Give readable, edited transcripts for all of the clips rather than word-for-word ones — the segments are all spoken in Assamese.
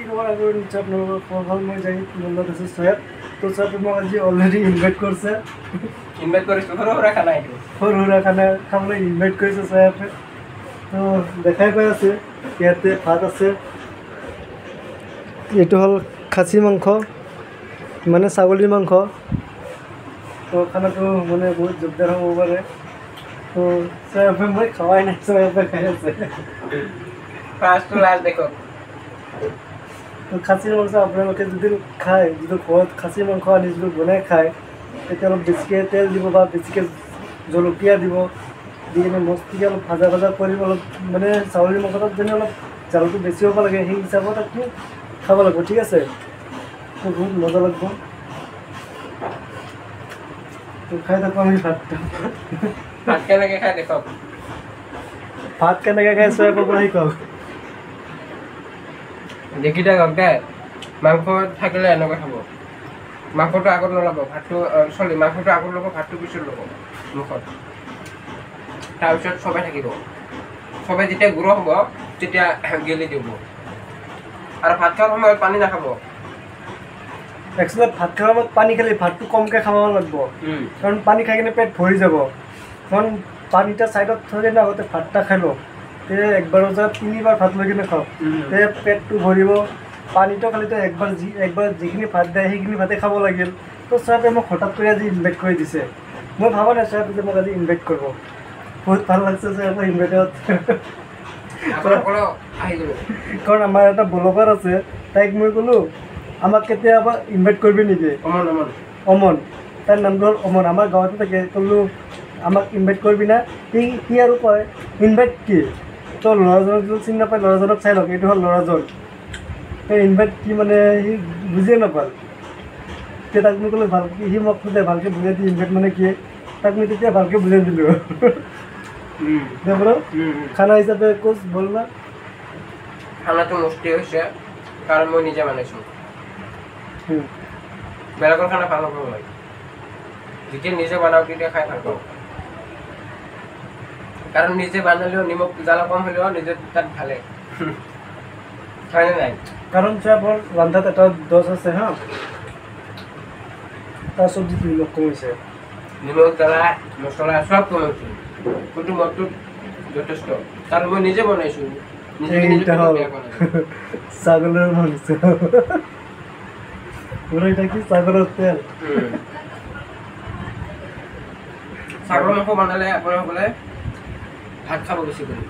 খবৰ আগৰ নিশ্চয় আপোনালোকৰ খবৰ ভাল মই যাই মনত আছে চয়াব তো চয়াব মোক আজি অলৰেডি ইনভাইট কৰিছে কৰিছোঁ সৰু সুৰা খানা খাবলৈ ইনভাইট কৰিছে চয়াবে তো দেখাই পাই আছে ইয়াতে ভাত আছে এইটো হ'ল খাচী মাংস মানে ছাগলীৰ মাংস তো খানাটো মানে বহুত জোৰদাৰ হ'ব পাৰে তো চয়াবে মই খোৱাই নাই চয়াবে খাই আছে ফাৰ্ষ্ট টু লাষ্ট দেখক তো খাচীৰ মাংস আপোনালোকে যদি খায় যদি ঘৰত খাচী মাংস আনি যদি বনাই খায় তেতিয়া অলপ বেছিকৈ তেল দিব বা বেছিকৈ জলকীয়া দিব দি কিনে মস্তিকৈ অলপ ভাজা কৰি অলপ মানে ছাগলীৰ মাংসত যেনে অলপ জালটো বেছি হ'ব লাগে সেই হিচাপত আপুনি খাব লাগিব ঠিক আছে তো বহুত মজা লাগিব তো খাই থাকোঁ আমি ভাত কেনেকৈ খাই দেখক ভাত কেনেকৈ খাই চয়াবৰ পৰা শিকক দেখি থাকক দে মাংস থাকিলে এনেকৈ খাব মাংসটো আগত নল'ব ভাতটো মাংসটো আগত ল'ব ভাতটো পিছত ল'ব মুখত তাৰপিছত চবে থাকিব চবে যেতিয়া গুড় হ'ব তেতিয়া গেলি দিব আৰু ভাত খোৱাৰ সময়ত পানী নাখাব একচুৱেলি ভাত খোৱাৰ সময়ত পানী খালে ভাতটো কমকৈ খাব লাগিব কাৰণ পানী খাই কিনে পেট ভৰি যাব কাৰণ পানীটা ছাইডত থৈ কিনে আগতে ভাতটা খাই লওঁ তে একবাৰৰ জেগাত 3 বাৰ ভাত লৈ কিনে খাওঁ তে পেটটো ভৰিব পানীটো খালিতো একবাৰ যিখিনি ভাত দিয়ে সেইখিনি ভাতে খাব লাগিল তো চয়াবে মোক হঠাৎ কৰি আজি ইনভাইট কৰি দিছে মই ভাবা নাই চয়াবে যে মোক আজি ইনভাইট কৰিব বহুত ভাল লাগছে চয়াবে ইনভাইটত কাৰণ আমাৰ এটা ব্লগাৰ আছে তাইক মই ক'লোঁ আমাক কেতিয়াবা ইনভাইট কৰিবি নেকি অমন তাৰ নামটো হ'ল অমন আমাৰ গাঁৱতে থাকে ক'লোঁ আমাক ইনভাইট কৰিবি না সি আৰু কয় ইনভাইট কি তো ল'ৰাজনক যদি চিনি নাপায় ল'ৰাজনক চাই লওক এইটো হ'ল ল'ৰাজন সেই ইনভাইট কি মানে সি বুজিয়ে নাপাল তেতিয়া তাক মই ক'লোঁ ভালকৈ সি মোক সোধে ভালকৈ বুজাই দি ইনভাইট মানে কি তাক মই তেতিয়া ভালকৈ বুজাই দিলোঁ দে বলো খানা হিচাপে কোচ বল না খানাটো মস্তি হৈছে কাৰণ মই নিজে বনাইছোঁ বেলেগৰ খানা ভাল নাপাব লাগে যেতিয়া নিজে বনাওঁ তেতিয়া খাই ভাল পাওঁ কাৰণ নিজে বনালেও নিমখ জ্বালা কম হ'লেও নিজে তাত ভালে হয়নে নাই কাৰণ চয়াবৰ ৰন্ধাত এটা দোষ আছে হা তাৰ চব্জিত নিমখ কমিছে নিমখ জ্বালা মছলা চব কমাইছোঁ কিন্তু মদটো যথেষ্ট কাৰণ মই নিজে বনাইছোঁ ছাগলেৰ মাংস পুৰো এটা কি ছাগলেৰ তেল ছাগল মাংস বনালে আপোনালোকে ভাত খাব বেছি কৰি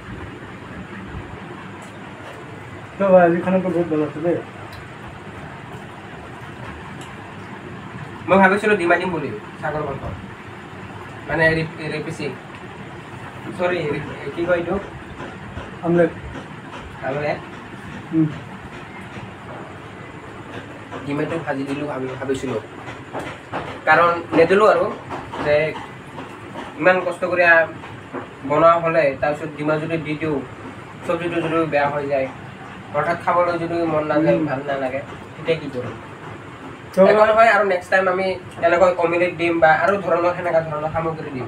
তো আজি খানাটো বহুত ভাল আছে দেই মই ভাবিছিলোঁ ডিমা দিম বুলি ছাগল মাংস মানে ৰেপিচি চৰি কি কয় এইটো আমলেট ডিমটো ভাজি দিলোঁ ভাবিছিলোঁ কাৰণ নেদিলোঁ আৰু যে ইমান কষ্ট কৰি বনোৱা হ'লে তাৰপিছত ডিমা যদি দি দিওঁ চব্জিটো যদি বেয়া হৈ যায় হঠাৎ খাবলৈ যদি মন নাযায় ভাল নালাগে তেতিয়া কি কৰিম একো নহয় আৰু নেক্সট টাইম আমি এনেকৈ অমিলেট দিম বা আৰু সেনেকুৱা ধৰণৰ সামগ্ৰী দিম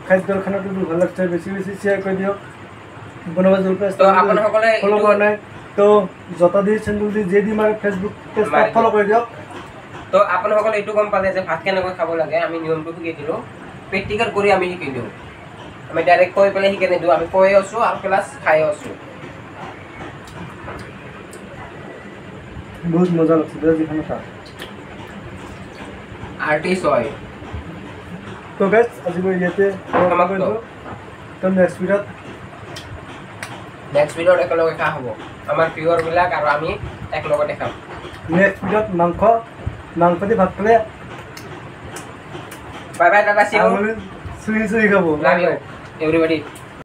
খাদ্যৰ খানাটো ভাল লাগছে বেছি শ্বেয়াৰ কৰি দিয়ক বনাব জলপাই আপোনাসকলে ফলো কৰা নাই তো জতাদি চেণ্ডুল দি যে দি মাৰে ফেচবুক পেজ ফলো কৰি দিয়ক তো আপোনাসকলে এইটো গম পালে যে ভাত কেনেকৈ খাব লাগে আমি নিয়মটো শিকাই দিলোঁ প্ৰেক্টিকেল কৰি আমি শিকাই দিওঁ আমি ডাইৰেক্ট কৈ পেলাই শিকাই নিদিওঁ আমি কৈ আছোঁ আৰু প্লাছ খাই আছোঁ বহুত মজা লাগছে আজি খানা আৰ্টিষ্ট হয় তো গাইজ আজি মই ইয়াতে তো নেক্সট ভিডিঅ'ত একেলগে খোৱা হ'ব আমাৰ ভিউৱাৰবিলাক আৰু আমি একেলগতে খাম নেক্সট ভিডিঅ'ত মাংস দি ভাত খালে bye bye tata see you চুই খাব লাভ ইউ এভৰিবডি